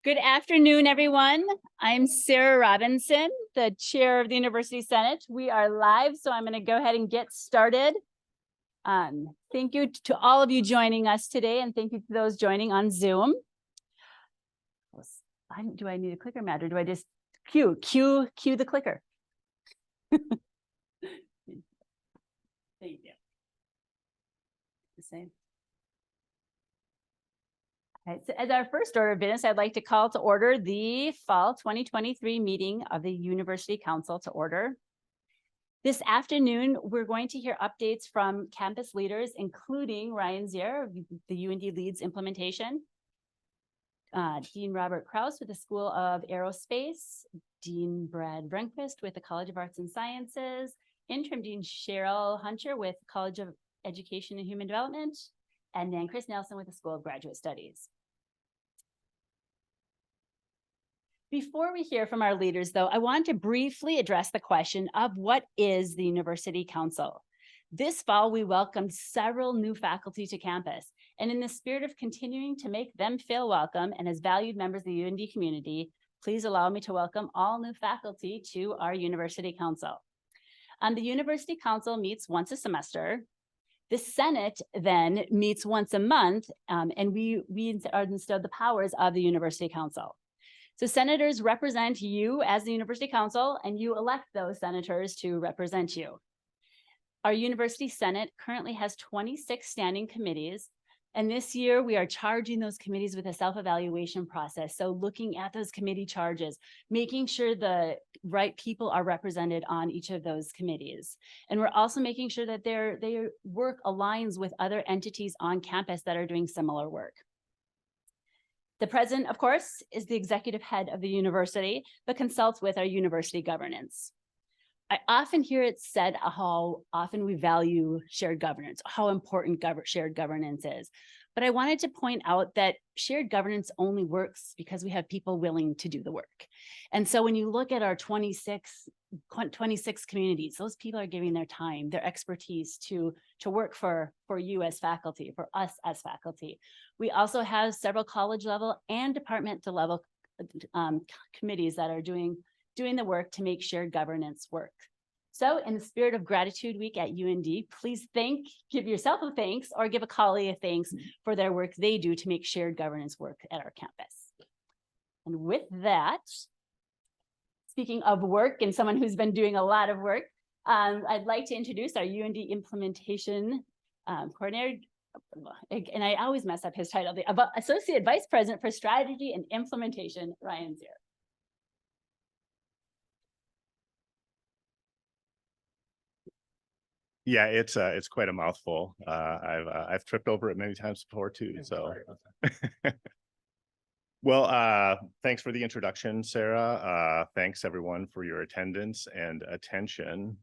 Good afternoon, everyone. I'm Sarah Robinson, the chair of the University Senate. We are live, so I'm going to go ahead and get started. Thank you to all of you joining us today, and thank you to those joining on Zoom. Do I need a clicker, Matt, or do I just cue the clicker? Thank you. The same. Okay, so as our first order of business, I'd like to call to order the fall 2023 meeting of the University Council to order. This afternoon, we're going to hear updates from campus leaders, including Ryan Zerr, the UND leads implementation, Dean Robert Kraus with the School of Aerospace, Dean Brad Rundquist with the College of Arts and Sciences, Interim Dean Cheryl Hunter with College of Education and Human Development, and then Chris Nelson with the School of Graduate Studies. Before we hear from our leaders, though, I want to briefly address the question of what is the University Council. This fall, we welcomed several new faculty to campus, and in the spirit of continuing to make them feel welcome and as valued members of the UND community, please allow me to welcome all new faculty to our University Council. The University Council meets once a semester. The Senate then meets once a month, and we are instead the powers of the University Council. So senators represent you as the University Council, and you elect those senators to represent you. Our University Senate currently has 26 standing committees, and this year we are charging those committees with a self-evaluation process. So looking at those committee charges, making sure the right people are represented on each of those committees. And we're also making sure that their work aligns with other entities on campus that are doing similar work. The president, of course, is the executive head of the university, but consults with our university governance. I often hear it said how often we value shared governance, how important shared governance is. But I wanted to point out that shared governance only works because we have people willing to do the work. And so when you look at our 26 communities, those people are giving their time, their expertise to work for you as faculty, for us as faculty. We also have several college level and departmental level committees that are doing the work to make shared governance work. So in the spirit of Gratitude Week at UND, please give yourself a thanks or give a colleague a thanks for their work they do to make shared governance work at our campus. And with that, speaking of work and someone who's been doing a lot of work, I'd like to introduce our UND implementation coordinator, and I always mess up his title, the Associate Vice President for Strategy and Implementation, Ryan Zerr. Yeah, it's quite a mouthful. I've tripped over it many times before too. So, well, thanks for the introduction, Sarah. Thanks everyone for your attendance and attention.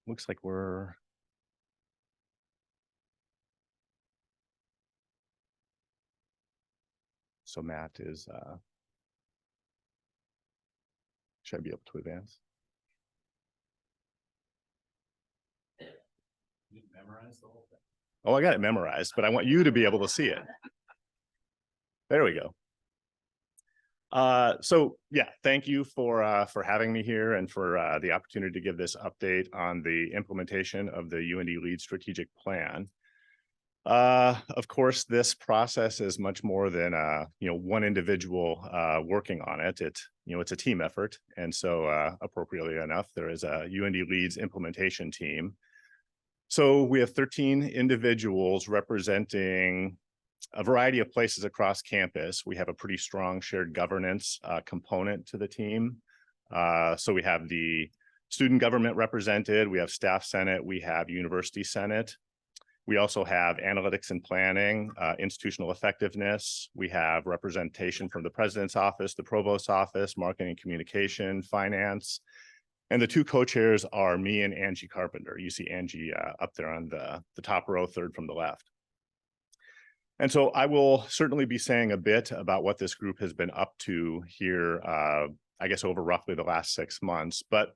Looks like we're so Matt is. Should I be able to advance? You memorize the whole thing. Oh, I got it memorized, but I want you to be able to see it. There we go. So yeah, thank you for having me here and for the opportunity to give this update on the implementation of the UND Lead Strategic Plan. Of course, this process is much more than one individual working on it. It's a team effort, and so appropriately enough, there is a UND Leads implementation team. So we have 13 individuals representing a variety of places across campus. We have a pretty strong shared governance component to the team. So we have the student government represented, we have staff senate, we have university senate. We also have analytics and planning, institutional effectiveness. We have representation from the president's office, the provost's office, marketing and communication, finance. And the two co-chairs are me and Angie Carpenter. You see Angie up there on the top row, third from the left. And so I will certainly be saying a bit about what this group has been up to here, I guess over roughly the last 6 months. But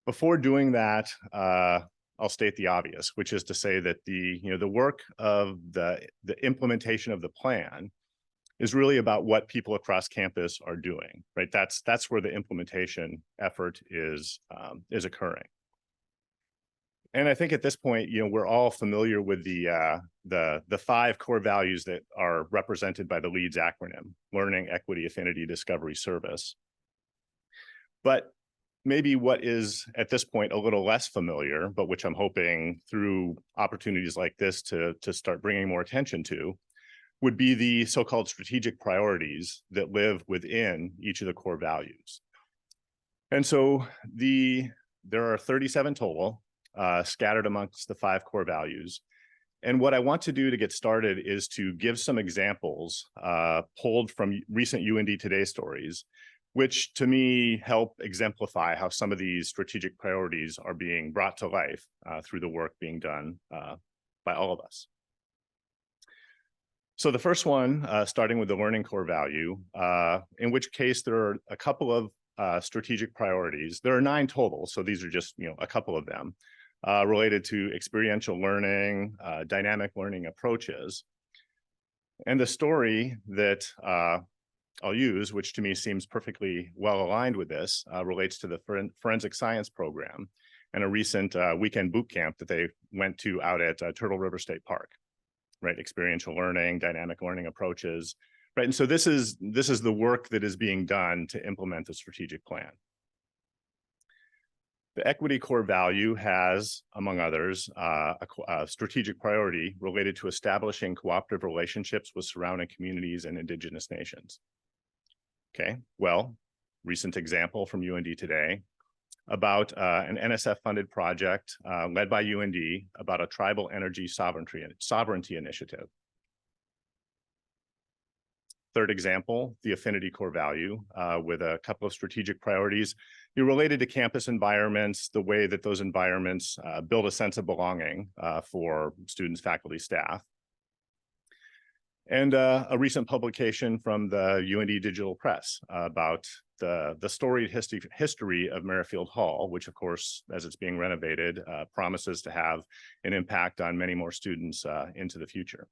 before doing that, I'll state the obvious, which is to say that the work of the implementation of the plan is really about what people across campus are doing, right? That's where the implementation effort is occurring. And I think at this point, we're all familiar with the 5 core values that are represented by the LEADS acronym: learning, equity, affinity, discovery, service. But maybe what is at this point a little less familiar, but which I'm hoping through opportunities like this to start bringing more attention to, would be the so-called strategic priorities that live within each of the core values. And so there are 37 total, scattered amongst the 5 core values. And what I want to do to get started is to give some examples pulled from recent UND Today stories, which to me help exemplify how some of these strategic priorities are being brought to life through the work being done by all of us. So the first one, starting with the learning core value, in which case there are a couple of strategic priorities. There are 9 total, so these are just a couple of them related to experiential learning, dynamic learning approaches. And the story that I'll use, which to me seems perfectly well aligned with this, relates to the forensic science program and a recent weekend boot camp that they went to out at Turtle River State Park, right? Experiential learning, dynamic learning approaches, right? And so this is the work that is being done to implement the strategic plan. The equity core value has, among others, a strategic priority related to establishing cooperative relationships with surrounding communities and Indigenous nations. Okay, well, recent example from UND Today about an NSF-funded project led by UND about a tribal energy sovereignty initiative. Third example, the affinity core value with a couple of strategic priorities related to campus environments, the way that those environments build a sense of belonging for students, faculty, staff. And a recent publication from the UND Digital Press about the storied history of Merrifield Hall, which of course, as it's being renovated, promises to have an impact on many more students into the future.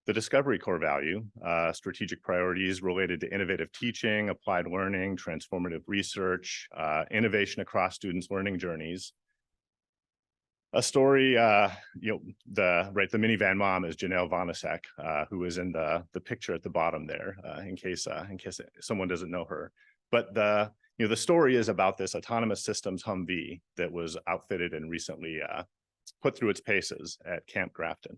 The discovery core value, strategic priorities related to innovative teaching, applied learning, transformative research, innovation across students' learning journeys. A story, the minivan mom is Janelle Vonasek, who is in the picture at the bottom there, in case someone doesn't know her. But the story is about this autonomous systems Humvee that was outfitted and recently put through its paces at Camp Grafton.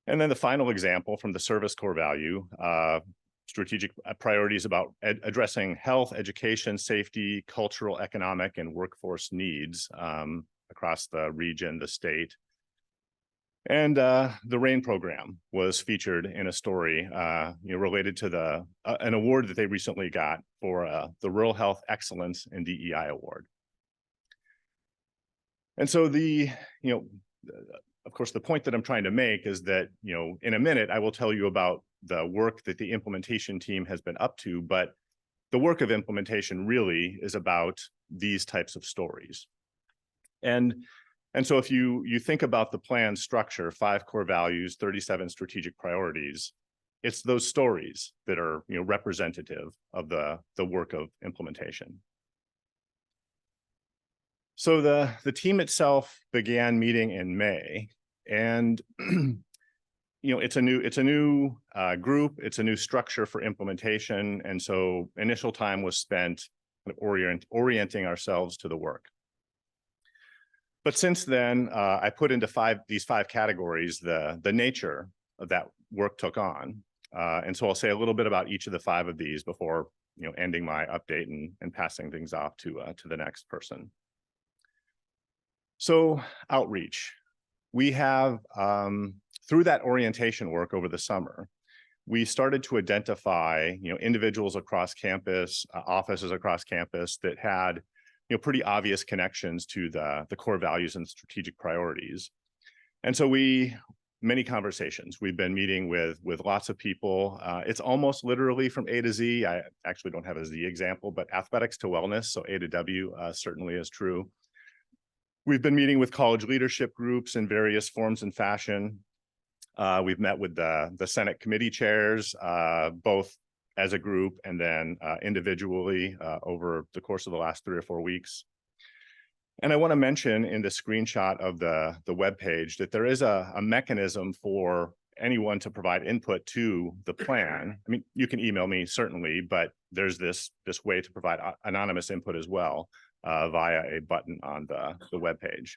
And then the final example from the service core value, strategic priorities about addressing health, education, safety, cultural, economic, and workforce needs across the region, the state. And the RAIN program was featured in a story related to an award that they recently got for the Rural Health Excellence and DEI Award. And so of course, the point that I'm trying to make is that, in a minute, I will tell you about the work that the implementation team has been up to, but the work of implementation really is about these types of stories. And so if you think about the plan structure, 5 core values, 37 strategic priorities, it's those stories that are representative of the work of implementation. So the team itself began meeting in May, and it's a new group, it's a new structure for implementation, and so initial time was spent orienting ourselves to the work. But since then, I put into these five categories the nature of that work took on, and so I'll say a little bit about each of the 5 of these before ending my update and passing things off to the next person. So outreach, we have, through that orientation work over the summer, we started to identify, individuals across campus, offices across campus that had, pretty obvious connections to the core values and strategic priorities. And so many conversations, we've been meeting with lots of people. It's almost literally from A to Z. I actually don't have a Z example, but athletics to wellness, so A to W certainly is true. We've been meeting with college leadership groups in various forms and fashion. We've met with the Senate committee chairs, both as a group and then individually over the course of the last 3 or 4 weeks. And I want to mention in the screenshot of the webpage that there is a mechanism for anyone to provide input to the plan. I mean, you can email me certainly, but there's this way to provide anonymous input as well via a button on the webpage.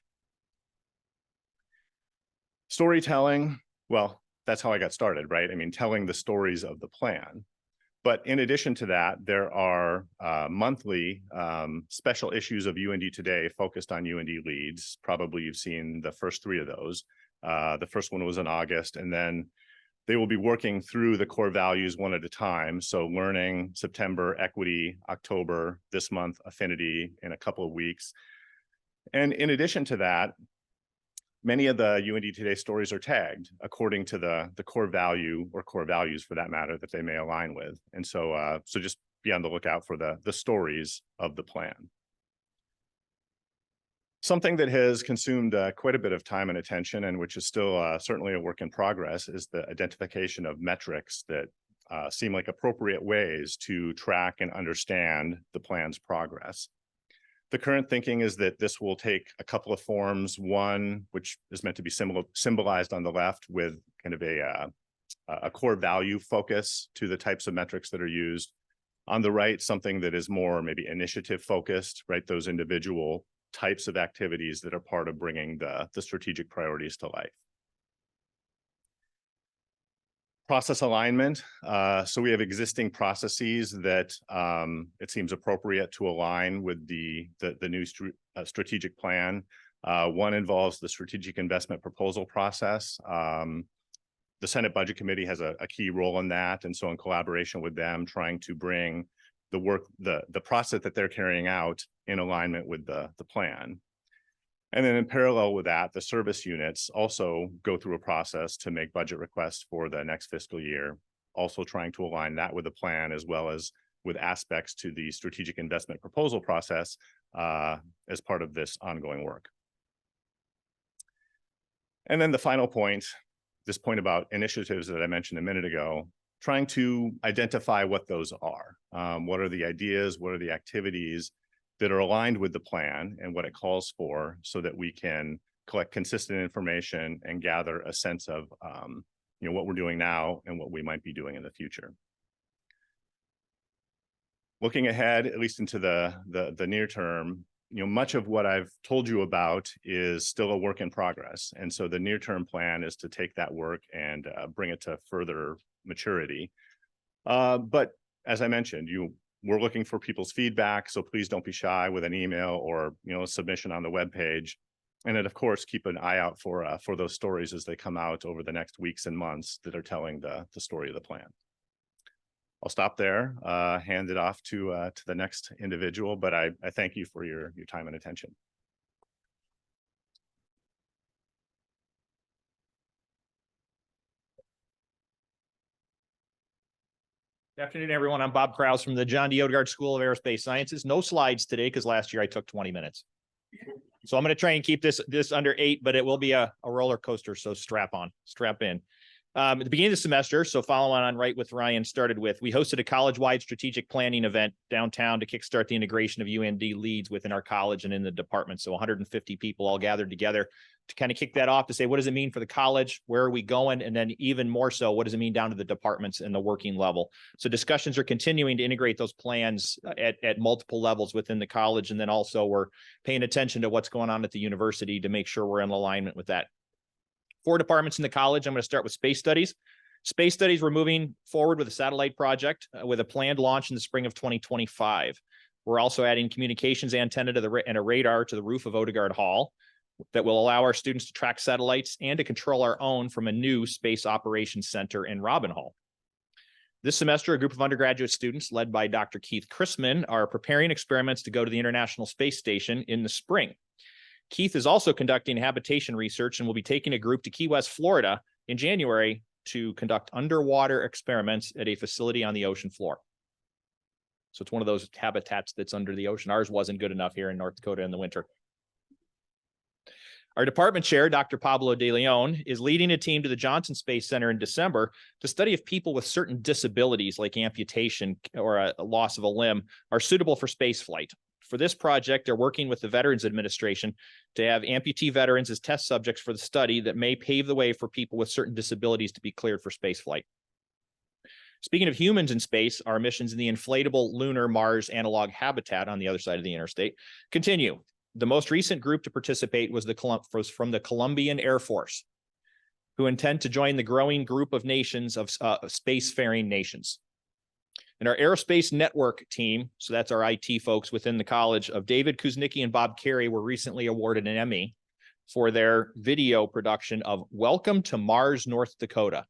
Storytelling, well, that's how I got started, right? I mean, telling the stories of the plan. But in addition to that, there are monthly special issues of UND Today focused on UND leads. Probably you've seen the first 3 of those. The first one was in August, and then they will be working through the core values one at a time. So learning, September, equity, October, this month, affinity in a couple of weeks. And in addition to that, many of the UND Today stories are tagged according to the core value or core values for that matter that they may align with. And so so just be on the lookout for the stories of the plan. Something that has consumed quite a bit of time and attention, and which is still certainly a work in progress, is the identification of metrics that seem like appropriate ways to track and understand the plan's progress. The current thinking is that this will take a couple of forms. One, which is meant to be symbolized on the left with kind of a core value focus to the types of metrics that are used. On the right, something that is more maybe initiative focused, right? Those individual types of activities that are part of bringing the strategic priorities to life. Process alignment. So we have existing processes that it seems appropriate to align with the new strategic plan. One involves the strategic investment proposal process. The Senate Budget Committee has a key role in that. And so in collaboration with them, trying to bring the process that they're carrying out in alignment with the plan. And then in parallel with that, the service units also go through a process to make budget requests for the next fiscal year, also trying to align that with the plan as well as with aspects to the strategic investment proposal process as part of this ongoing work. And then the final point, this point about initiatives that I mentioned a minute ago, trying to identify what those are. What are the ideas? What are the activities that are aligned with the plan and what it calls for, so that we can collect consistent information and gather a sense of what we're doing now and what we might be doing in the future. Looking ahead, at least into the near term, much of what I've told you about is still a work in progress. And so the near-term plan is to take that work and bring it to further maturity. But as I mentioned, we're looking for people's feedback, so please don't be shy with an email or a submission on the webpage. And then, of course, keep an eye out for those stories as they come out over the next weeks and months that are telling the story of the plan. I'll stop there, hand it off to the next individual, but I thank you for your time and attention. Good afternoon, everyone. I'm Bob Kraus from the John D. Odegaard School of Aerospace Sciences. No slides today because last year I took 20 minutes. So I'm going to try and keep this under 8, but it will be a roller coaster. So strap in. At the beginning of the semester, so following on right with Ryan started with, we hosted a college-wide strategic planning event downtown to kickstart the integration of UND leads within our college and in the department. So 150 people all gathered together to kind of kick that off to say, what does it mean for the college? Where are we going? And then even more so, what does it mean down to the departments and the working level? So discussions are continuing to integrate those plans at multiple levels within the college. And then also we're paying attention to what's going on at the university to make sure we're in alignment with that. 4 departments in the college. I'm going to start with space studies. Space studies, we're moving forward with a satellite project with a planned launch in the spring of 2025. We're also adding communications antenna and a radar to the roof of Odegaard Hall that will allow our students to track satellites and to control our own from a new space operations center in Robin Hall. This semester, a group of undergraduate students led by Dr. Keith Chrisman are preparing experiments to go to the International Space Station in the spring. Keith is also conducting habitation research and will be taking a group to Key West, Florida in January to conduct underwater experiments at a facility on the ocean floor. So it's one of those habitats that's under the ocean. Ours wasn't good enough here in North Dakota in the winter. Our department chair, Dr. Pablo De Leon, is leading a team to the Johnson Space Center in December to study if people with certain disabilities like amputation or a loss of a limb are suitable for space flight. For this project, they're working with the Veterans Administration to have amputee veterans as test subjects for the study that may pave the way for people with certain disabilities to be cleared for space flight. Speaking of humans in space, our missions in the inflatable lunar Mars analog habitat on the other side of the interstate continue. The most recent group to participate was from the Colombian Air Force, who intend to join the growing group of nations of spacefaring nations. And our aerospace network team, so that's our IT folks within the college, of David Kuznicki and Bob Carey, were recently awarded an Emmy for their video production of Welcome to Mars, North Dakota.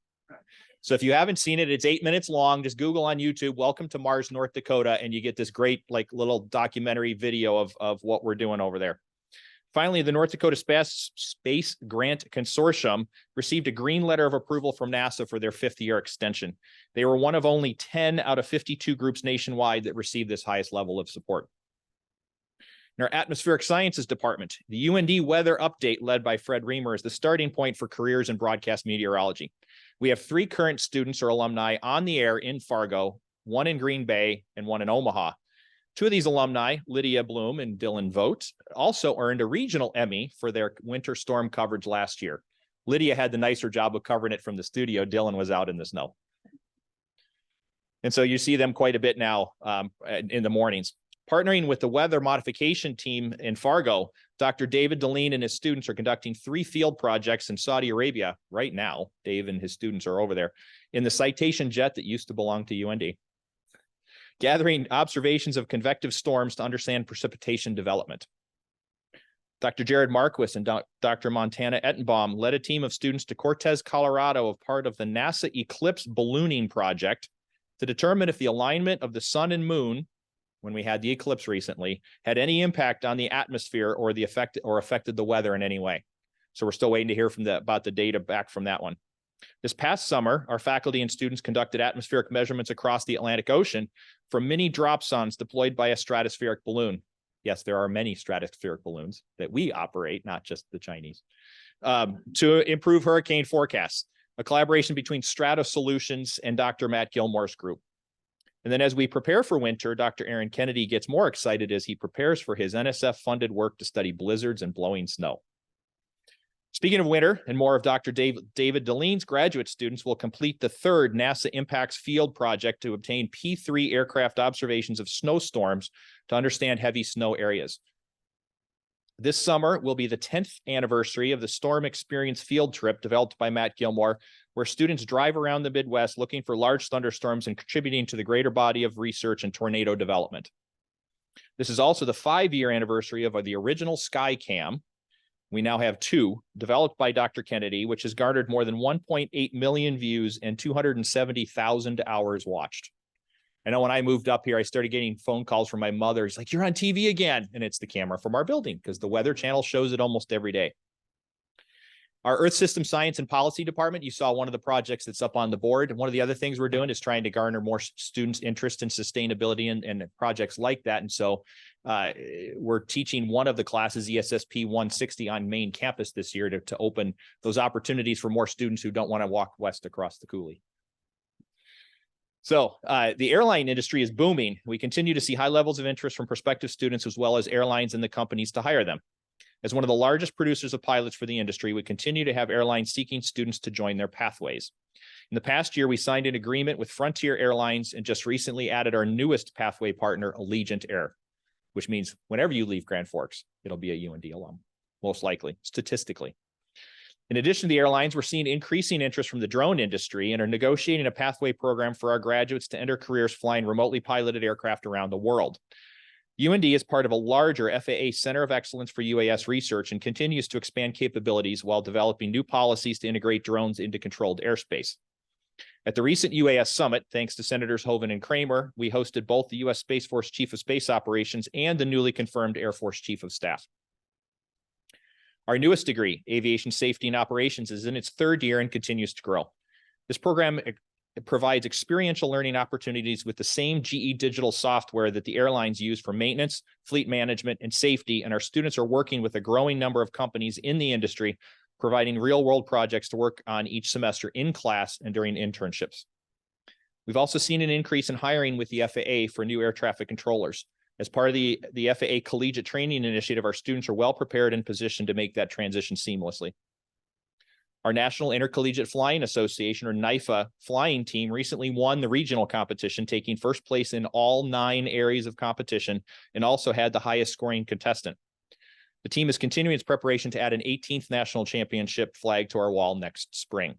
So if you haven't seen it, it's 8 minutes long. Just Google on YouTube, Welcome to Mars, North Dakota, and you get this great like little documentary video of what we're doing over there. Finally, the North Dakota Space Grant Consortium received a green letter of approval from NASA for their 5th-year extension. They were one of only 10 out of 52 groups nationwide that received this highest level of support. In our Atmospheric Sciences Department, the UND Weather Update led by Fred Reamer is the starting point for careers in broadcast meteorology. We have 3 current students or alumni on the air in Fargo, 1 in Green Bay, and 1 in Omaha. 2 of these alumni, Lydia Bloom and Dylan Vogt, also earned a regional Emmy for their winter storm coverage last year. Lydia had the nicer job of covering it from the studio. Dylan was out in the snow. And so you see them quite a bit now in the mornings. Partnering with the weather modification team in Fargo, Dr. David Deline and his students are conducting 3 field projects in Saudi Arabia right now. Dave and his students are over there in the Citation jet that used to belong to UND, gathering observations of convective storms to understand precipitation development. Dr. Jared Marquis and Dr. Montana Ettenbaum led a team of students to Cortez, Colorado, as part of the NASA Eclipse ballooning project to determine if the alignment of the sun and moon, when we had the eclipse recently, had any impact on the atmosphere or affected the weather in any way. So we're still waiting to hear about the data back from that one. This past summer, our faculty and students conducted atmospheric measurements across the Atlantic Ocean from mini dropsondes deployed by a stratospheric balloon. Yes, there are many stratospheric balloons that we operate, not just the Chinese, to improve hurricane forecasts, a collaboration between Strato Solutions and Dr. Matt Gilmore's group. And then as we prepare for winter, Dr. Aaron Kennedy gets more excited as he prepares for his NSF-funded work to study blizzards and blowing snow. Speaking of winter, and more of Dr. David Deline's graduate students will complete the 3rd NASA Impacts Field project to obtain P3 aircraft observations of snowstorms to understand heavy snow areas. This summer will be the 10th anniversary of the Storm Experience field trip developed by Matt Gilmore, where students drive around the Midwest looking for large thunderstorms and contributing to the greater body of research and tornado development. This is also the 5-year anniversary of the original SkyCam. We now have 2 developed by Dr. Kennedy, which has garnered more than 1.8 million views and 270,000 hours watched. I know when I moved up here, I started getting phone calls from my mother. He's like, "You're on TV again." And it's the camera from our building because the Weather Channel shows it almost every day. Our Earth System Science and Policy Department, you saw one of the projects that's up on the board. And one of the other things we're doing is trying to garner more students' interest in sustainability and projects like that. And so we're teaching one of the classes, ESSP 160, on main campus this year to open those opportunities for more students who don't want to walk west across the coulee. So the airline industry is booming. We continue to see high levels of interest from prospective students as well as airlines and the companies to hire them. As one of the largest producers of pilots for the industry, we continue to have airlines seeking students to join their pathways. In the past year, we signed an agreement with Frontier Airlines and just recently added our newest pathway partner, Allegiant Air, which means whenever you leave Grand Forks, it'll be a UND alum, most likely, statistically. In addition to the airlines, we're seeing increasing interest from the drone industry and are negotiating a pathway program for our graduates to enter careers flying remotely piloted aircraft around the world. UND is part of a larger FAA Center of Excellence for UAS research and continues to expand capabilities while developing new policies to integrate drones into controlled airspace. At the recent UAS Summit, thanks to Senators Hoeven and Kramer, we hosted both the U.S. Space Force Chief of Space Operations and the newly confirmed Air Force Chief of Staff. Our newest degree, Aviation Safety and Operations, is in its 3rd year and continues to grow. This program It provides experiential learning opportunities with the same GE digital software that the airlines use for maintenance, fleet management, and safety. And our students are working with a growing number of companies in the industry, providing real-world projects to work on each semester in class and during internships. We've also seen an increase in hiring with the FAA for new air traffic controllers. As part of the FAA Collegiate Training Initiative, our students are well prepared and positioned to make that transition seamlessly. Our National Intercollegiate Flying Association, or NIFA, flying team recently won the regional competition, taking first place in all 9 areas of competition, and also had the highest scoring contestant. The team is continuing its preparation to add an 18th national championship flag to our wall next spring.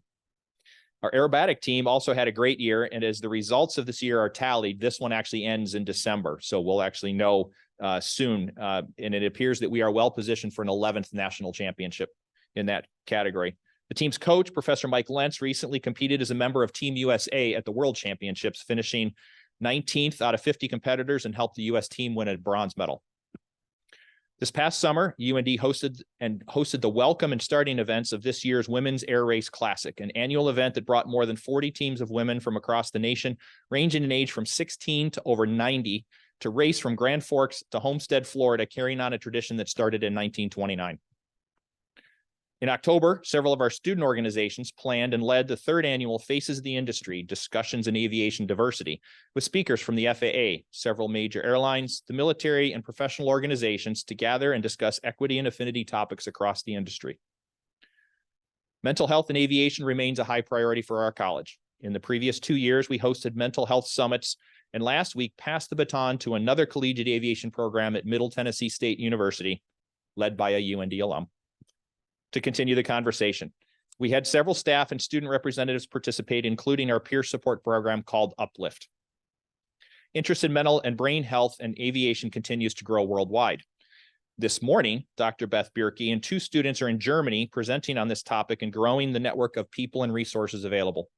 Our aerobatic team also had a great year, and as the results of this year are tallied, this one actually ends in December, so we'll actually know soon, and it appears that we are well positioned for an 11th national championship in that category. The team's coach, Professor Mike Lentz, recently competed as a member of Team USA at the World Championships, finishing 19th out of 50 competitors and helped the U.S. team win a bronze medal. This past summer, UND hosted the welcome and starting events of this year's Women's Air Race Classic, an annual event that brought more than 40 teams of women from across the nation, ranging in age from 16 to over 90, to race from Grand Forks to Homestead, Florida, carrying on a tradition that started in 1929. In October, several of our student organizations planned and led the 3rd annual Faces of the Industry Discussions in Aviation Diversity, with speakers from the FAA, several major airlines, the military, and professional organizations to gather and discuss equity and affinity topics across the industry. Mental health in aviation remains a high priority for our college. In the previous 2 years, we hosted mental health summits, and last week passed the baton to another collegiate aviation program at Middle Tennessee State University, led by a UND alum, to continue the conversation. We had several staff and student representatives participate, including our peer support program called Uplift. Interest in mental and brain health and aviation continues to grow worldwide. This morning, Dr. Beth Bierke and 2 students are in Germany presenting on this topic and growing the network of people and resources available.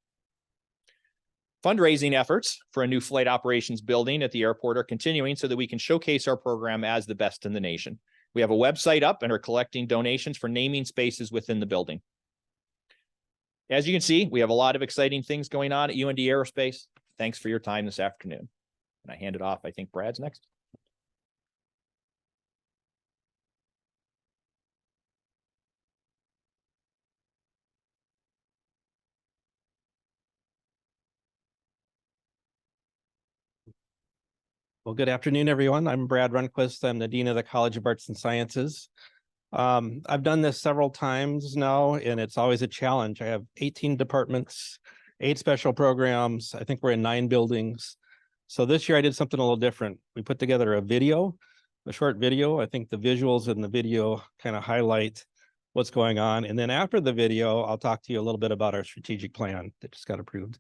Fundraising efforts for a new flight operations building at the airport are continuing so that we can showcase our program as the best in the nation. We have a website up and are collecting donations for naming spaces within the building. As you can see, we have a lot of exciting things going on at UND Aerospace. Thanks for your time this afternoon. And I hand it off. I think Brad's next. Well, good afternoon, everyone. I'm Brad Rundquist. I'm the Dean of the College of Arts and Sciences. I've done this several times now, and it's always a challenge. I have 18 departments, 8 special programs. I think we're in 9 buildings. So this year I did something a little different. We put together a short video. I think the visuals in the video kind of highlight what's going on. And then after the video, I'll talk to you a little bit about our strategic plan that just got approved.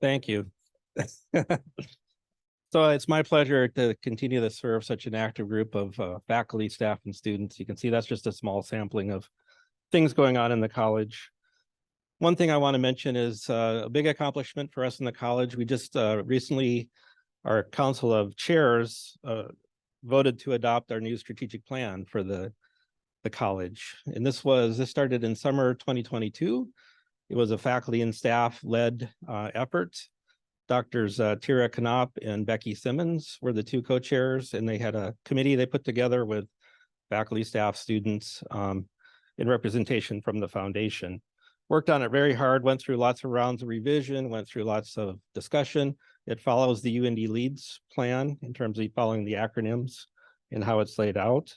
Thank you. So it's my pleasure to continue to serve such an active group of faculty, staff, and students. You can see that's just a small sampling of things going on in the college. One thing I want to mention is a big accomplishment for us in the college. We just recently, our Council of Chairs voted to adopt our new strategic plan for the college. And this started in summer 2022. It was a faculty and staff led effort. Doctors Tira Knopp and Becky Simmons were the two co-chairs, and they had a committee they put together with faculty, staff, students in representation from the foundation. Worked on it very hard, went through lots of rounds of revision, went through lots of discussion. It follows the UND LEADS plan in terms of following the acronyms and how it's laid out.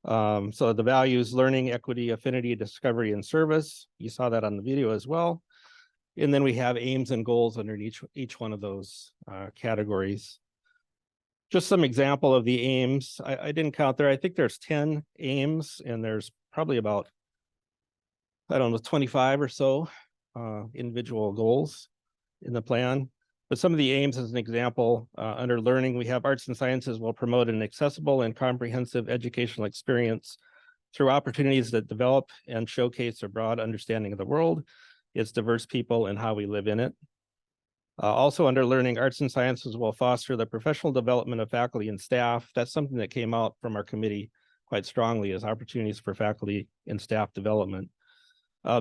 So the values: learning, equity, affinity, discovery, and service. You saw that on the video as well. And then we have aims and goals under each one of those categories. Just some example of the aims. I didn't count there. I think there's 10 aims, and there's probably about, I don't know, 25 or so individual goals in the plan. But some of the aims, as an example, under learning, we have arts and sciences will promote an accessible and comprehensive educational experience through opportunities that develop and showcase a broad understanding of the world, its diverse people, and how we live in it. Also under learning, arts and sciences will foster the professional development of faculty and staff. That's something that came out from our committee quite strongly, as opportunities for faculty and staff development.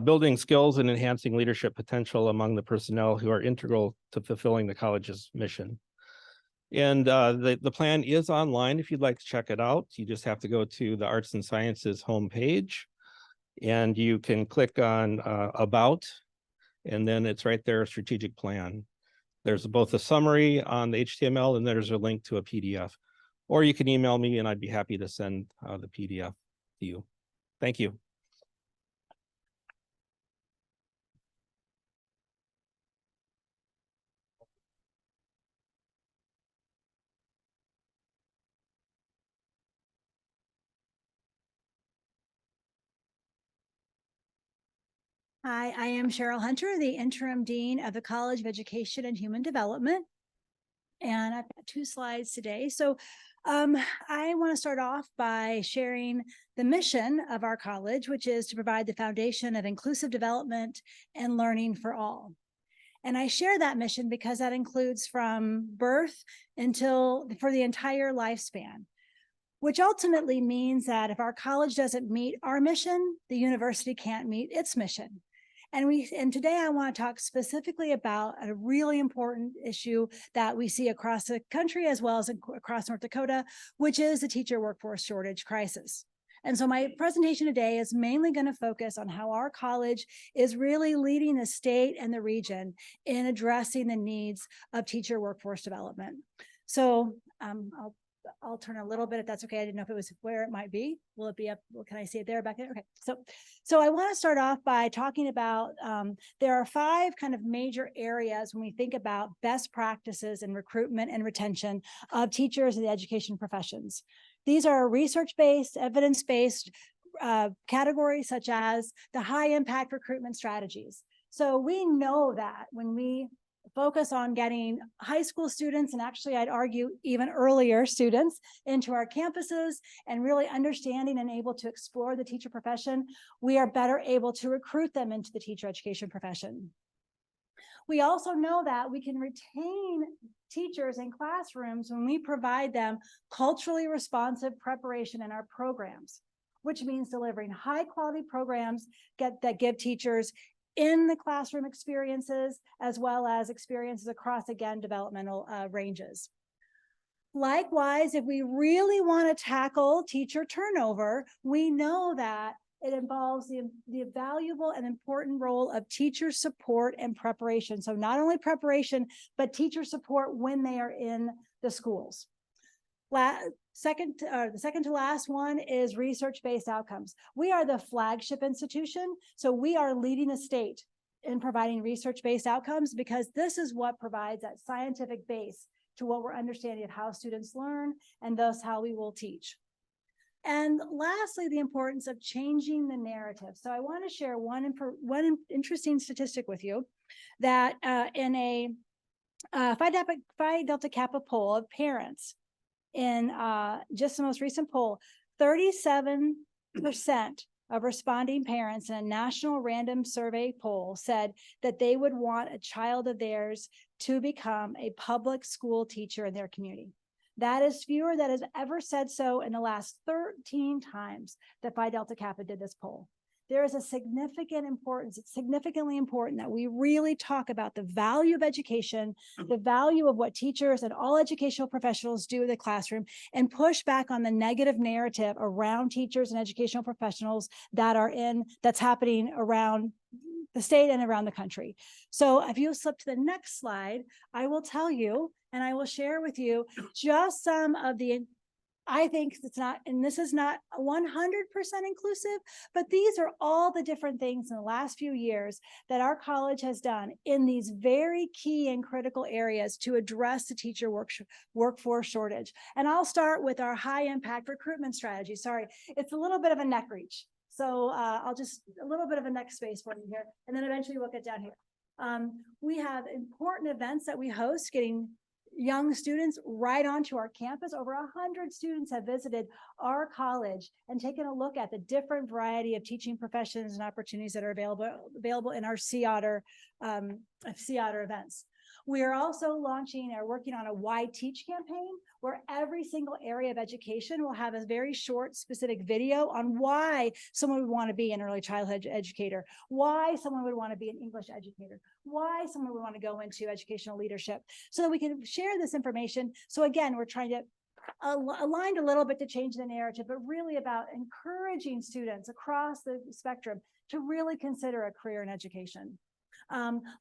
Building skills and enhancing leadership potential among the personnel who are integral to fulfilling the college's mission. And the plan is online if you'd like to check it out. You just have to go to the Arts and Sciences homepage, and you can click on About, and then it's right there, strategic plan. There's both a summary on the HTML, and there's a link to a PDF. Or you can email me, and I'd be happy to send the PDF to you. Thank you. Hi, I am Cheryl Hunter, the Interim Dean of the College of Education and Human Development. And I've got 2 slides today. So I want to start off by sharing the mission of our college, which is to provide the foundation of inclusive development and learning for all. And I share that mission because that includes from birth for the entire lifespan, which ultimately means that if our college doesn't meet our mission, the university can't meet its mission. And today I want to talk specifically about a really important issue that we see across the country as well as across North Dakota, which is the teacher workforce shortage crisis. And so my presentation today is mainly going to focus on how our college is really leading the state and the region in addressing the needs of teacher workforce development. So I'll turn a little bit if that's okay. I didn't know if it was where it might be. Will it be up? Well, can I see it there back there? Okay. So I want to start off by talking about there are 5 kind of major areas when we think about best practices in recruitment and retention of teachers in the education professions. These are research-based, evidence-based categories such as the high impact recruitment strategies. So we know that when we focus on getting high school students, and actually I'd argue even earlier students, into our campuses and really understanding and able to explore the teacher profession, we are better able to recruit them into the teacher education profession. We also know that we can retain teachers in classrooms when we provide them culturally responsive preparation in our programs, which means delivering high quality programs that give teachers in the classroom experiences, as well as experiences across, again, developmental ranges. Likewise, if we really want to tackle teacher turnover, we know that it involves the valuable and important role of teacher support and preparation. So not only preparation, but teacher support when they are in the schools. The second to last one is research-based outcomes. We are the flagship institution, so we are leading the state in providing research-based outcomes because this is what provides that scientific base to what we're understanding of how students learn and thus how we will teach. And lastly, the importance of changing the narrative. So I want to share one interesting statistic with you that in a Phi Delta Kappa poll of parents in just the most recent poll, 37% of responding parents in a national random survey poll said that they would want a child of theirs to become a public school teacher in their community. That is fewer that has ever said so in the last 13 times that Phi Delta Kappa did this poll. There is a significant importance. It's significantly important that we really talk about the value of education, the value of what teachers and all educational professionals do in the classroom, and push back on the negative narrative around teachers and educational professionals that's happening around the state and around the country. So if you slip to the next slide, I will tell you, and I will share with you just some of the, I think it's not, and this is not 100% inclusive, but these are all the different things in the last few years that our college has done in these very key and critical areas to address the teacher workforce shortage. And I'll start with our high impact recruitment strategy. Sorry, it's a little bit of a neck reach. So I'll just, a little bit of a neck space for you here, and then eventually we'll get down here. We have important events that we host, getting young students right onto our campus. Over 100 students have visited our college and taken a look at the different variety of teaching professions and opportunities that are available in our Sea Otter events. We are also launching or working on a Why Teach campaign, where every single area of education will have a very short, specific video on why someone would want to be an early childhood educator, why someone would want to be an English educator, why someone would want to go into educational leadership, so that we can share this information. So again, we're trying to align a little bit to change the narrative, but really about encouraging students across the spectrum to really consider a career in education.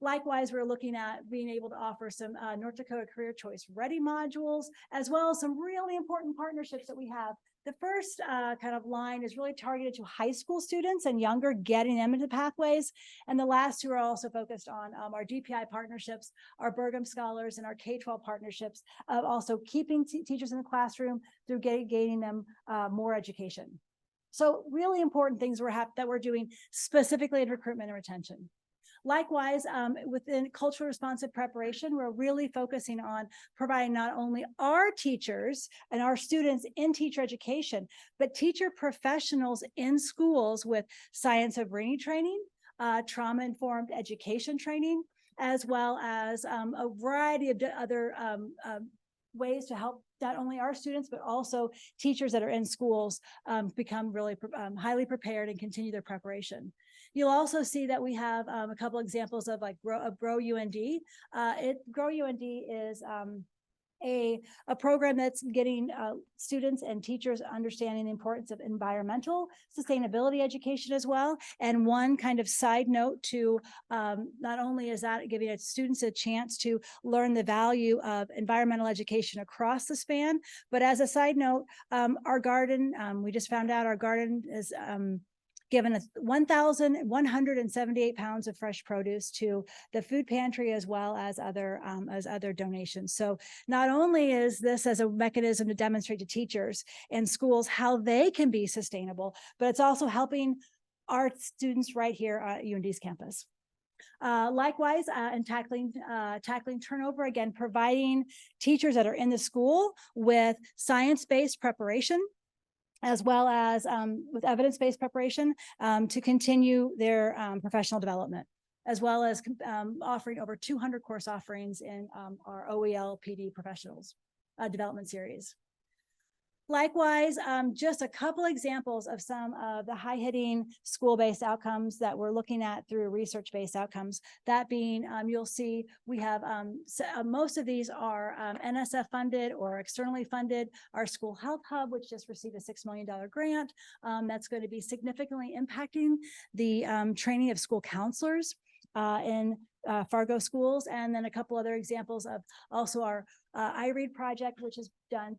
Likewise, we're looking at being able to offer some North Dakota Career Choice Ready modules, as well as some really important partnerships that we have. The first kind of line is really targeted to high school students and younger, getting them into pathways. And the last two are also focused on our DPI partnerships, our Bergam Scholars, and our K-12 partnerships, of also keeping teachers in the classroom through gaining them more education. So really important things that we're doing specifically in recruitment and retention. Likewise, within culturally responsive preparation, we're really focusing on providing not only our teachers and our students in teacher education, but teacher professionals in schools with science of learning training, trauma-informed education training, as well as a variety of other ways to help not only our students, but also teachers that are in schools become really highly prepared and continue their preparation. You'll also see that we have a couple examples of like Grow UND. Grow UND is a program that's getting students and teachers understanding the importance of environmental sustainability education as well. And one kind of side note to not only is that giving students a chance to learn the value of environmental education across the span, but as a side note, our garden, we just found out our garden is given us 1,178 pounds of fresh produce to the food pantry, as well as other donations. So not only is this as a mechanism to demonstrate to teachers and schools how they can be sustainable, but it's also helping our students right here at UND's campus. Likewise, in tackling turnover, again, providing teachers that are in the school with science-based preparation, as well as with evidence-based preparation to continue their professional development, as well as offering over 200 course offerings in our OEL PD professionals development series. Likewise, just a couple examples of some of the high-hitting school-based outcomes that we're looking at through research-based outcomes. That being, you'll see we have most of these are NSF funded or externally funded. Our School Health Hub, which just received a $6 million grant, that's going to be significantly impacting the training of school counselors in Fargo schools. And then a couple other examples of also our iRead project, which has done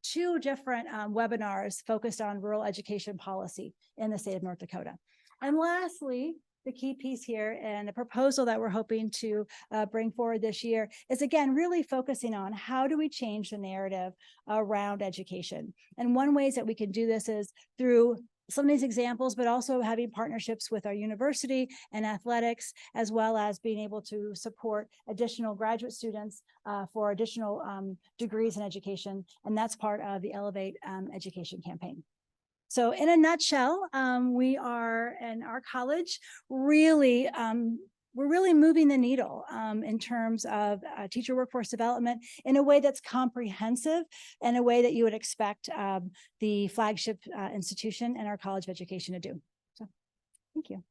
two different webinars focused on rural education policy in the state of North Dakota. And lastly, the key piece here and the proposal that we're hoping to bring forward this year is, again, really focusing on how do we change the narrative around education. And one ways that we can do this is through some of these examples, but also having partnerships with our university and athletics, as well as being able to support additional graduate students for additional degrees in education. And that's part of the Elevate Education campaign. So in a nutshell, we are in our college really we're really moving the needle in terms of teacher workforce development in a way that's comprehensive and a way that you would expect the flagship institution in our College of Education to do. So thank you.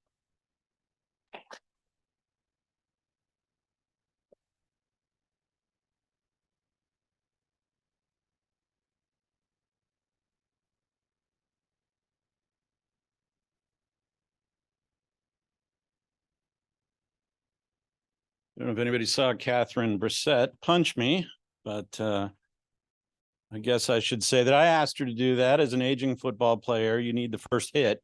I don't know if anybody saw Catherine Brissett punch me, but I guess I should say that I asked her to do that. As an aging football player, you need the first hit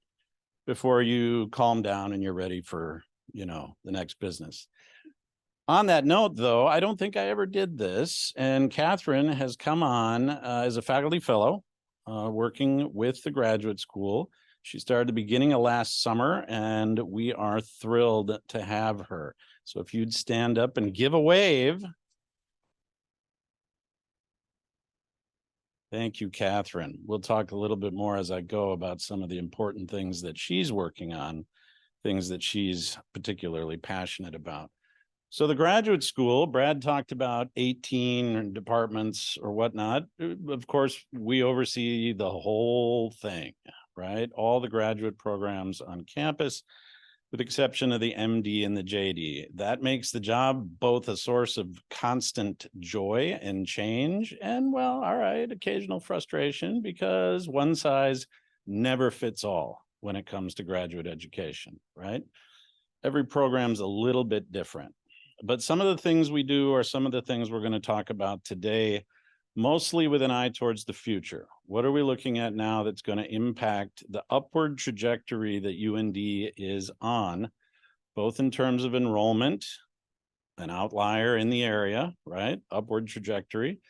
before you calm down and you're ready for, you know, the next business. On that note, though, I don't think I ever did this. And Catherine has come on as a faculty fellow working with the graduate school. She started the beginning of last summer, and we are thrilled to have her. So if you'd stand up and give a wave. Thank you, Catherine. We'll talk a little bit more as I go about some of the important things that she's working on, things that she's particularly passionate about. So the graduate school, Brad talked about 18 departments or whatnot. Of course, we oversee the whole thing, right? All the graduate programs on campus, with the exception of the MD and the JD. That makes the job both a source of constant joy and change, and, well, all right, occasional frustration, because one size never fits all when it comes to graduate education, right? Every program's a little bit different. But some of the things we do are some of the things we're going to talk about today, mostly with an eye towards the future. What are we looking at now that's going to impact the upward trajectory that UND is on, both in terms of enrollment, an outlier in the area, right? Upward trajectory,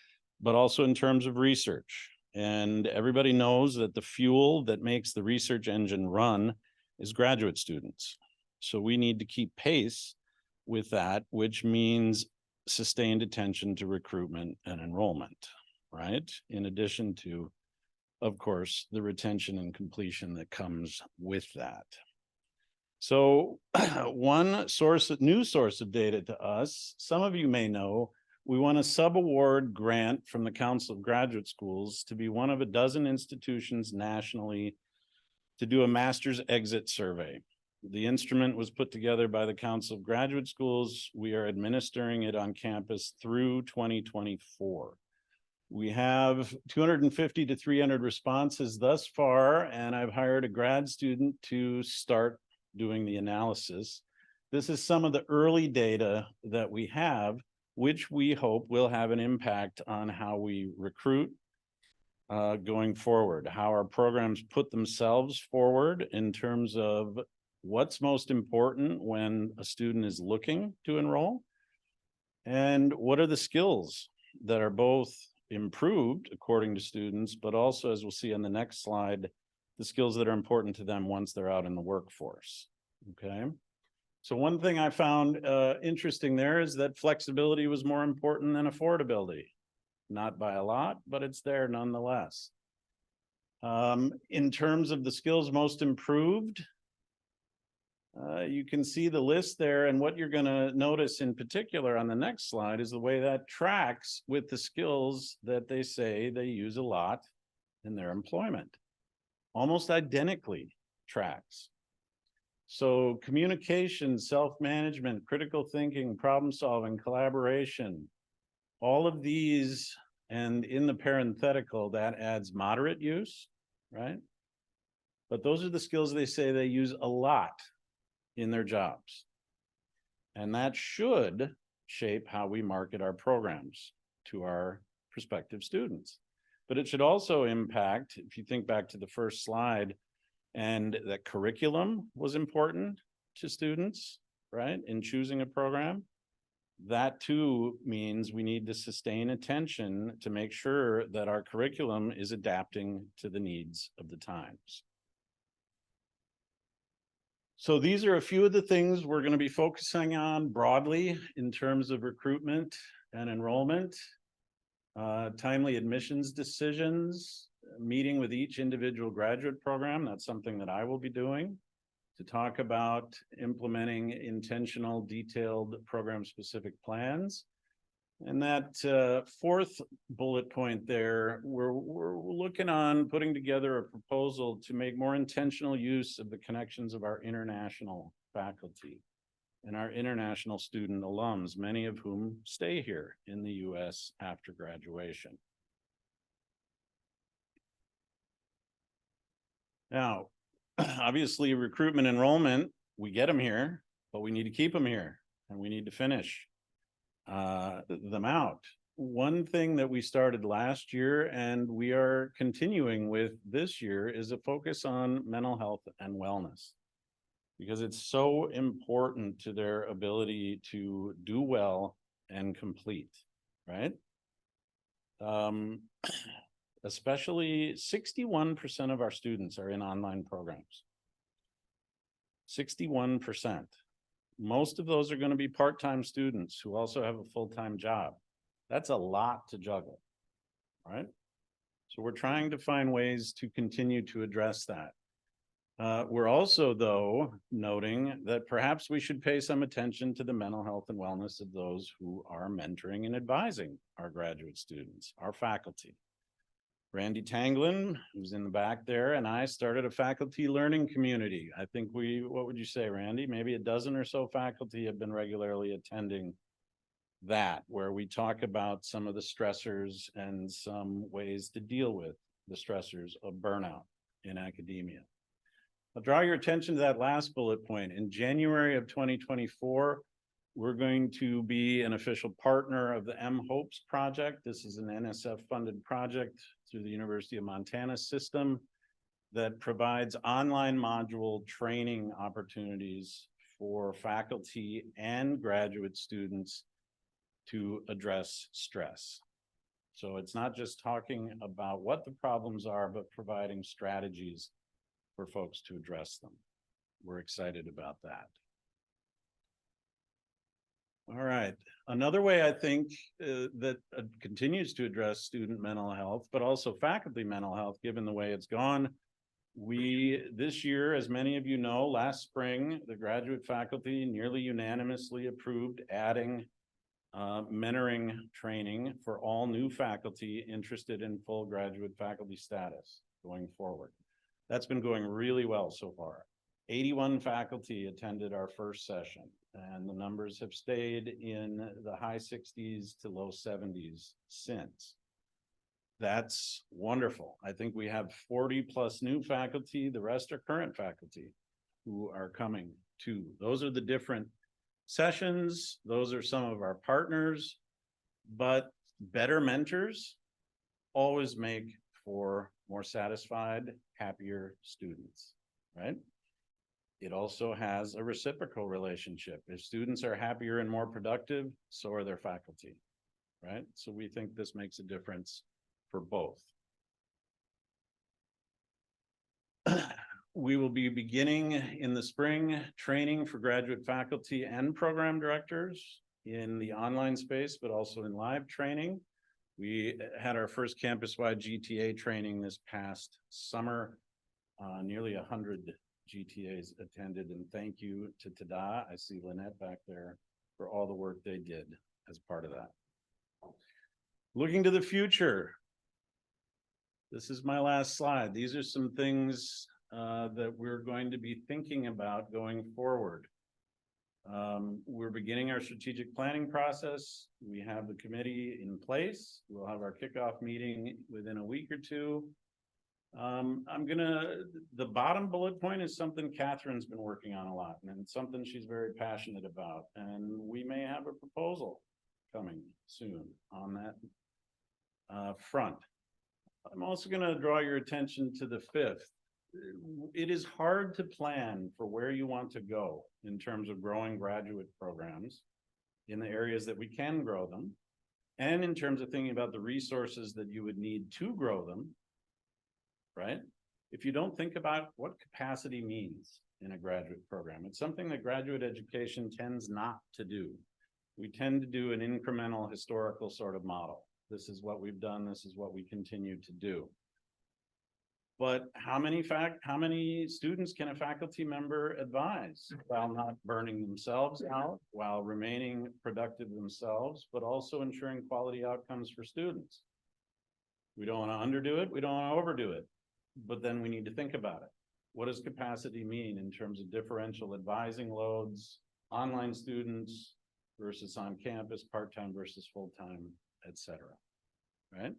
but also in terms of research. And everybody knows that the fuel that makes the research engine run is graduate students. So we need to keep pace with that, which means sustained attention to recruitment and enrollment, right? In addition to, of course, the retention and completion that comes with that. So one new source of data to us, some of you may know, we won a sub-award grant from the Council of Graduate Schools to be one of a dozen institutions nationally to do a master's exit survey. The instrument was put together by the Council of Graduate Schools. We are administering it on campus through 2024. We have 250 to 300 responses thus far, and I've hired a grad student to start doing the analysis. This is some of the early data that we have, which we hope will have an impact on how we recruit going forward, how our programs put themselves forward in terms of what's most important when a student is looking to enroll, and what are the skills that are both improved according to students, but also, as we'll see on the next slide, the skills that are important to them once they're out in the workforce. Okay. So one thing I found interesting there is that flexibility was more important than affordability. Not by a lot, but it's there nonetheless. In terms of the skills most improved, you can see the list there, and what you're going to notice in particular on the next slide is the way that tracks with the skills that they say they use a lot in their employment. Almost identically tracks. So communication, self-management, critical thinking, problem solving, collaboration, all of these, and in the parenthetical, that adds moderate use, right? But those are the skills they say they use a lot in their jobs. And that should shape how we market our programs to our prospective students. But it should also impact, if you think back to the first slide, and that curriculum was important to students, right, in choosing a program. That too means we need to sustain attention to make sure that our curriculum is adapting to the needs of the times. So these are a few of the things we're going to be focusing on broadly in terms of recruitment and enrollment, timely admissions decisions, meeting with each individual graduate program. That's something that I will be doing, to talk about implementing intentional, detailed program-specific plans. And that fourth bullet point there, we're looking on putting together a proposal to make more intentional use of the connections of our international faculty and our international student alums, many of whom stay here in the US after graduation. Now, obviously, recruitment enrollment, we get them here, but we need to keep them here and we need to finish them out. One thing that we started last year and we are continuing with this year is a focus on mental health and wellness, because it's so important to their ability to do well and complete, right? Especially 61% of our students are in online programs. 61%. Most of those are going to be part-time students who also have a full-time job. That's a lot to juggle, right? So we're trying to find ways to continue to address that. We're also, though, noting that perhaps we should pay some attention to the mental health and wellness of those who are mentoring and advising our graduate students, our faculty. Randy Tanglin, who's in the back there, and I started a faculty learning community. I think what would you say, Randy? Maybe a dozen or so faculty have been regularly attending that, where we talk about some of the stressors and some ways to deal with the stressors of burnout in academia. I'll draw your attention to that last bullet point. In January of 2024, we're going to be an official partner of the M-HOPES project. This is an NSF-funded project through the University of Montana system that provides online module training opportunities for faculty and graduate students to address stress. So it's not just talking about what the problems are, but providing strategies for folks to address them. We're excited about that. All right. Another way I think that continues to address student mental health, but also faculty mental health, given the way it's gone. This year, as many of you know, last spring, the graduate faculty nearly unanimously approved adding mentoring training for all new faculty interested in full graduate faculty status going forward. That's been going really well so far. 81 faculty attended our first session, and the numbers have stayed in the high 60s to low 70s since. That's wonderful. I think we have 40 plus new faculty. The rest are current faculty who are coming too. Those are the different sessions. Those are some of our partners, but better mentors always make for more satisfied, happier students, right? It also has a reciprocal relationship. If students are happier and more productive, so are their faculty, right? So we think this makes a difference for both. We will be beginning in the spring training for graduate faculty and program directors in the online space, but also in live training. We had our first campus-wide GTA training this past summer. Nearly 100 GTAs attended, and thank you to Tada. I see Lynette back there for all the work they did as part of that. Looking to the future, this is my last slide. These are some things that we're going to be thinking about going forward. We're beginning our strategic planning process. We have the committee in place. We'll have our kickoff meeting within a week or two. The bottom bullet point is something Catherine's been working on a lot, and it's something she's very passionate about. And we may have a proposal coming soon on that front. I'm also going to draw your attention to the fifth it is hard to plan for where you want to go in terms of growing graduate programs in the areas that we can grow them, and in terms of thinking about the resources that you would need to grow them, right? If you don't think about what capacity means in a graduate program, it's something that graduate education tends not to do. We tend to do an incremental historical sort of model. This is what we've done, this is what we continue to do. But how many students can a faculty member advise while not burning themselves out, while remaining productive themselves, but also ensuring quality outcomes for students? We don't want to underdo it, we don't want to overdo it, but then we need to think about it. What does capacity mean in terms of differential advising loads, online students versus on campus, part-time versus full-time, etc. Right?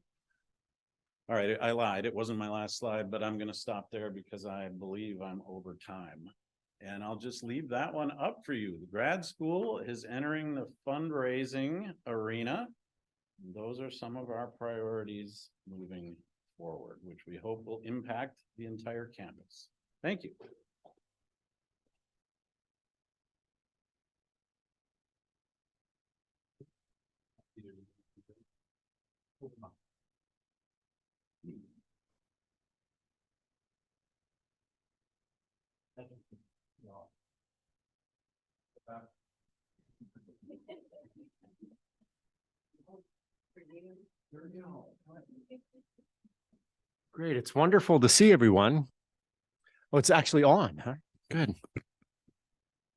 All right, I lied. It wasn't my last slide, but I'm going to stop there because I believe I'm over time. And I'll just leave that one up for you. The grad school is entering the fundraising arena. Those are some of our priorities moving forward, which we hope will impact the entire campus. Thank you. Great. It's wonderful to see everyone. Oh, it's actually on, huh? Good.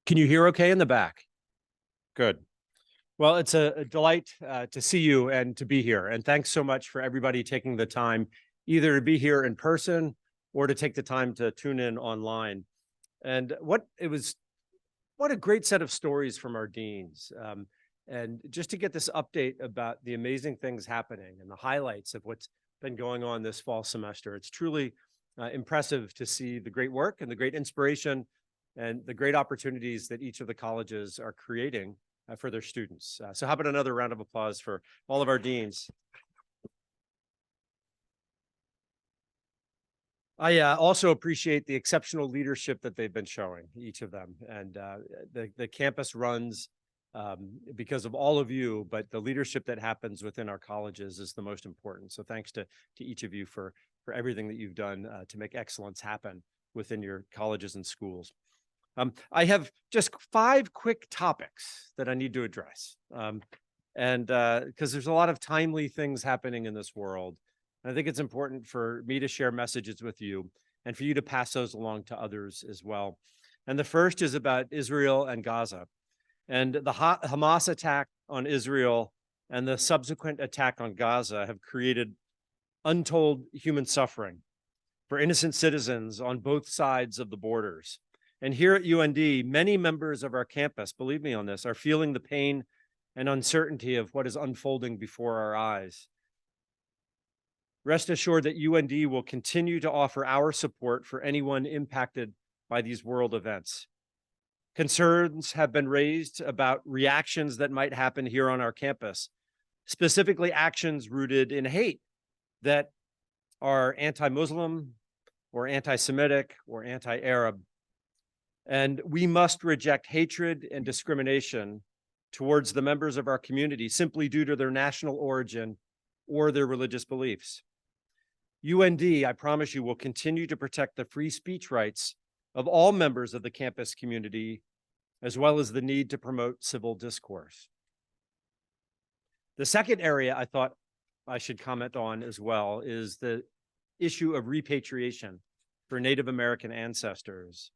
Can you hear okay in the back? Good. Well, it's a delight to see you and to be here. And thanks so much for everybody taking the time either to be here in person or to take the time to tune in online. And what a great set of stories from our deans. And just to get this update about the amazing things happening and the highlights of what's been going on this fall semester. It's truly impressive to see the great work and the great inspiration and the great opportunities that each of the colleges are creating for their students. So how about another round of applause for all of our deans? I also appreciate the exceptional leadership that they've been showing, each of them. And the campus runs because of all of you, but the leadership that happens within our colleges is the most important. So thanks to each of you for everything that you've done to make excellence happen within your colleges and schools. I have just 5 quick topics that I need to address. And because there's a lot of timely things happening in this world. And I think it's important for me to share messages with you and for you to pass those along to others as well. And the first is about Israel and Gaza. And the Hamas attack on Israel and the subsequent attack on Gaza have created untold human suffering for innocent citizens on both sides of the borders. And here at UND, many members of our campus, believe me on this, are feeling the pain and uncertainty of what is unfolding before our eyes. Rest assured that UND will continue to offer our support for anyone impacted by these world events. Concerns have been raised about reactions that might happen here on our campus, specifically actions rooted in hate that are anti-Muslim or anti-Semitic or anti-Arab. And we must reject hatred and discrimination towards the members of our community simply due to their national origin or their religious beliefs. UND, I promise you, will continue to protect the free speech rights of all members of the campus community, as well as the need to promote civil discourse. The second area I thought I should comment on as well is the issue of repatriation for Native American ancestors.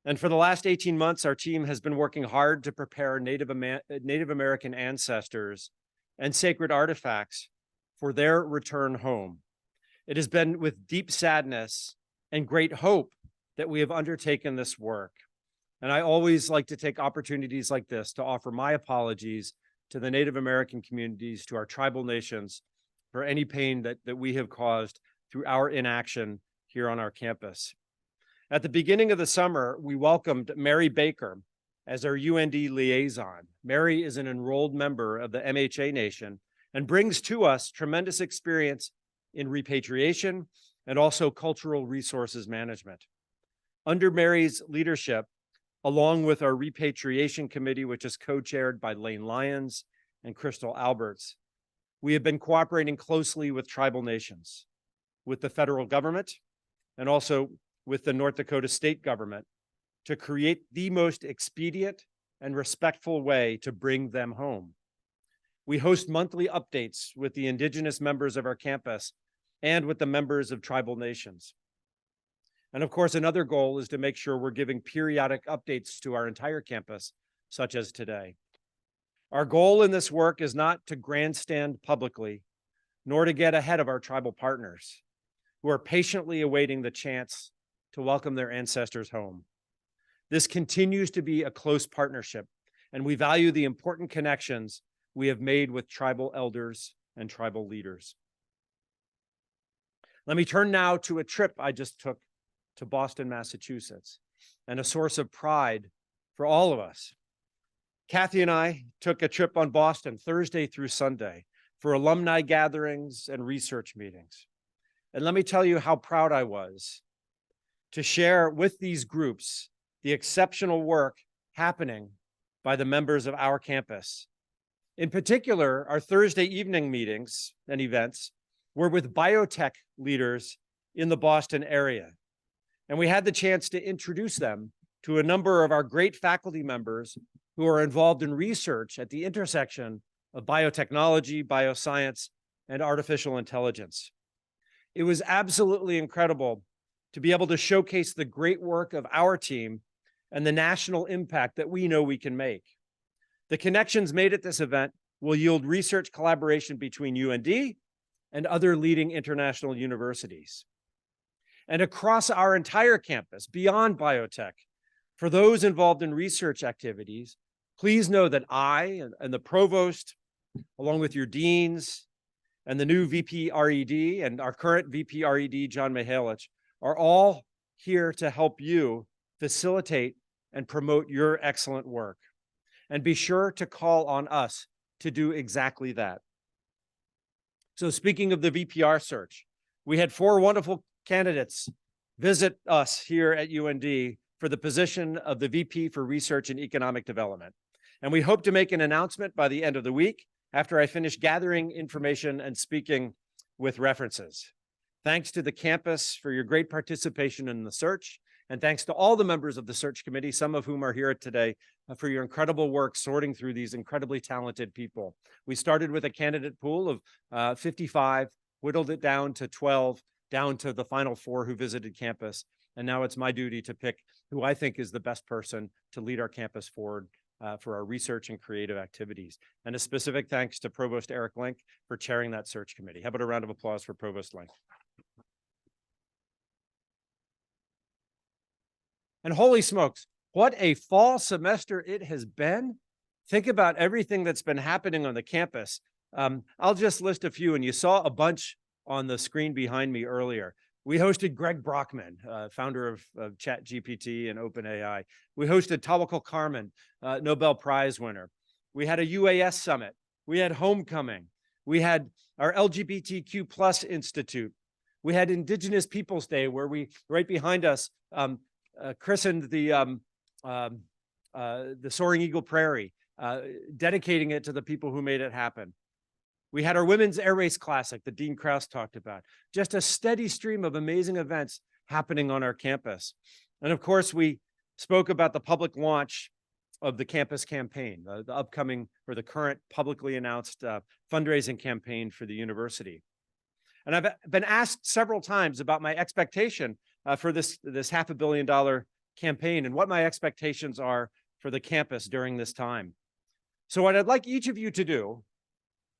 And for the last 18 months, our team has been working hard to prepare Native American ancestors and sacred artifacts for their return home. It has been with deep sadness and great hope that we have undertaken this work. And I always like to take opportunities like this to offer my apologies to the Native American communities, to our tribal nations, for any pain that we have caused through our inaction here on our campus. At the beginning of the summer, we welcomed Mary Baker as our UND liaison. Mary is an enrolled member of the MHA Nation and brings to us tremendous experience in repatriation, and also cultural resources management. Under Mary's leadership, along with our repatriation committee, which is co-chaired by Lane Lyons and Crystal Alberts, we have been cooperating closely with tribal nations, with the federal government, and also with the North Dakota state government to create the most expedient and respectful way to bring them home. We host monthly updates with the Indigenous members of our campus and with the members of tribal nations. And of course, another goal is to make sure we're giving periodic updates to our entire campus, such as today. Our goal in this work is not to grandstand publicly, nor to get ahead of our tribal partners, who are patiently awaiting the chance to welcome their ancestors home. This continues to be a close partnership, and we value the important connections we have made with tribal elders and tribal leaders. Let me turn now to a trip I just took to Boston, Massachusetts, and a source of pride for all of us. Kathy and I took a trip on Boston Thursday through Sunday for alumni gatherings and research meetings. And let me tell you how proud I was to share with these groups the exceptional work happening by the members of our campus. In particular, our Thursday evening meetings and events were with biotech leaders in the Boston area. And we had the chance to introduce them to a number of our great faculty members who are involved in research at the intersection of biotechnology, bioscience, and artificial intelligence. It was absolutely incredible to be able to showcase the great work of our team and the national impact that we know we can make. The connections made at this event will yield research collaboration between UND and other leading international universities. And across our entire campus, beyond biotech, for those involved in research activities, please know that I and the provost, along with your deans and the new VP RED and our current VP RED, John Mihalich, are all here to help you facilitate and promote your excellent work. And be sure to call on us to do exactly that. So speaking of the VPR search, we had 4 wonderful candidates visit us here at UND for the position of the VP for Research and Economic Development. And we hope to make an announcement by the end of the week after I finish gathering information and speaking with references. Thanks to the campus for your great participation in the search. And thanks to all the members of the search committee, some of whom are here today, for your incredible work sorting through these incredibly talented people. We started with a candidate pool of 55, whittled it down to 12, down to the final 4 who visited campus. And now it's my duty to pick who I think is the best person to lead our campus forward for our research and creative activities. And a specific thanks to Provost Eric Link for chairing that search committee. How about a round of applause for Provost Link? And holy smokes, what a fall semester it has been. Think about everything that's been happening on the campus. I'll just list a few, and you saw a bunch on the screen behind me earlier. We hosted Greg Brockman, founder of ChatGPT and OpenAI. We hosted Tawakkol Karman, Nobel Prize winner. We had a UAS summit. We had homecoming. We had our LGBTQ+ Institute. We had Indigenous Peoples Day, where we, right behind us, christened the Soaring Eagle Prairie, dedicating it to the people who made it happen. We had our Women's Air Race Classic that Dean Kraus talked about. Just a steady stream of amazing events happening on our campus. And of course, we spoke about the public launch of the campus campaign, the upcoming or the current publicly announced fundraising campaign for the university. And I've been asked several times about my expectation for this $500 million campaign and what my expectations are for the campus during this time. So what I'd like each of you to do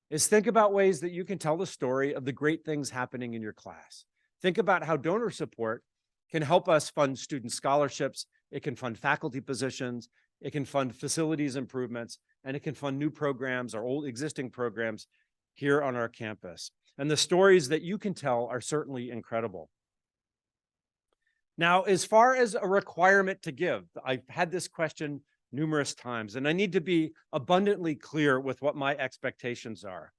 is think about ways that you can tell the story of the great things happening in your class. Think about how donor support can help us fund student scholarships. It can fund faculty positions. It can fund facilities improvements, and it can fund new programs or old existing programs here on our campus. And the stories that you can tell are certainly incredible. Now, as far as a requirement to give, I've had this question numerous times, and I need to be abundantly clear with what my expectations are.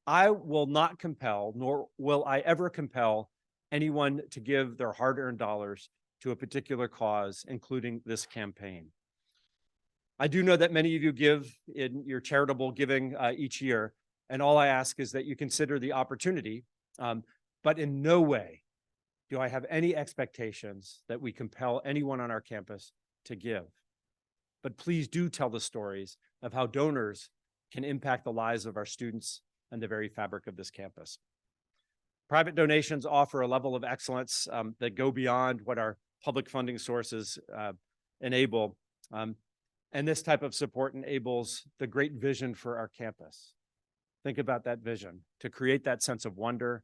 I will not compel, nor will I ever compel, anyone to give their hard-earned dollars to a particular cause, including this campaign. I do know that many of you give in your charitable giving each year, and all I ask is that you consider the opportunity, but in no way do I have any expectations that we compel anyone on our campus to give. But please do tell the stories of how donors can impact the lives of our students and the very fabric of this campus. Private donations offer a level of excellence that go beyond what our public funding sources enable. And this type of support enables the great vision for our campus. Think about that vision, to create that sense of wonder,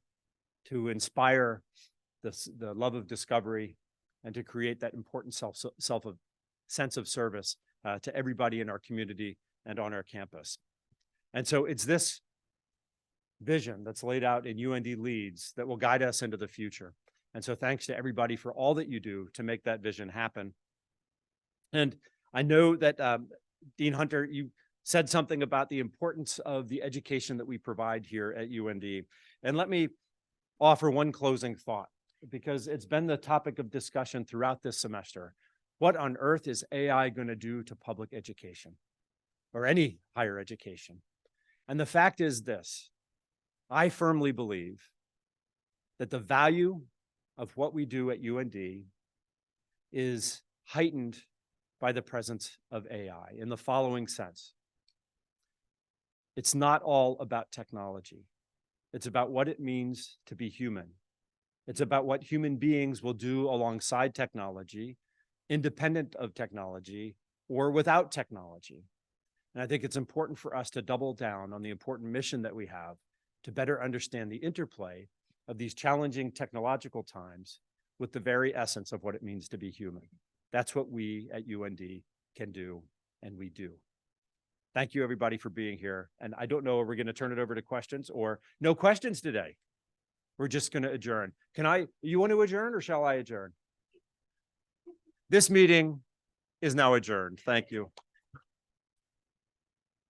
to inspire the love of discovery, and to create that important sense of service to everybody in our community and on our campus. And so it's this vision that's laid out in UND Leads that will guide us into the future. And so thanks to everybody for all that you do to make that vision happen. And I know that Dean Hunter, you said something about the importance of the education that we provide here at UND. And let me offer one closing thought, because it's been the topic of discussion throughout this semester. What on earth is AI going to do to public education or any higher education? And the fact is this: I firmly believe that the value of what we do at UND is heightened by the presence of AI in the following sense. It's not all about technology. It's about what it means to be human. It's about what human beings will do alongside technology, independent of technology, or without technology. And I think it's important for us to double down on the important mission that we have to better understand the interplay of these challenging technological times with the very essence of what it means to be human. That's what we at UND can do, and we do. Thank you, everybody, for being here. And I don't know if we're going to turn it over to questions or no questions today. We're just going to adjourn. You want to adjourn, or shall I adjourn? This meeting is now adjourned. Thank you.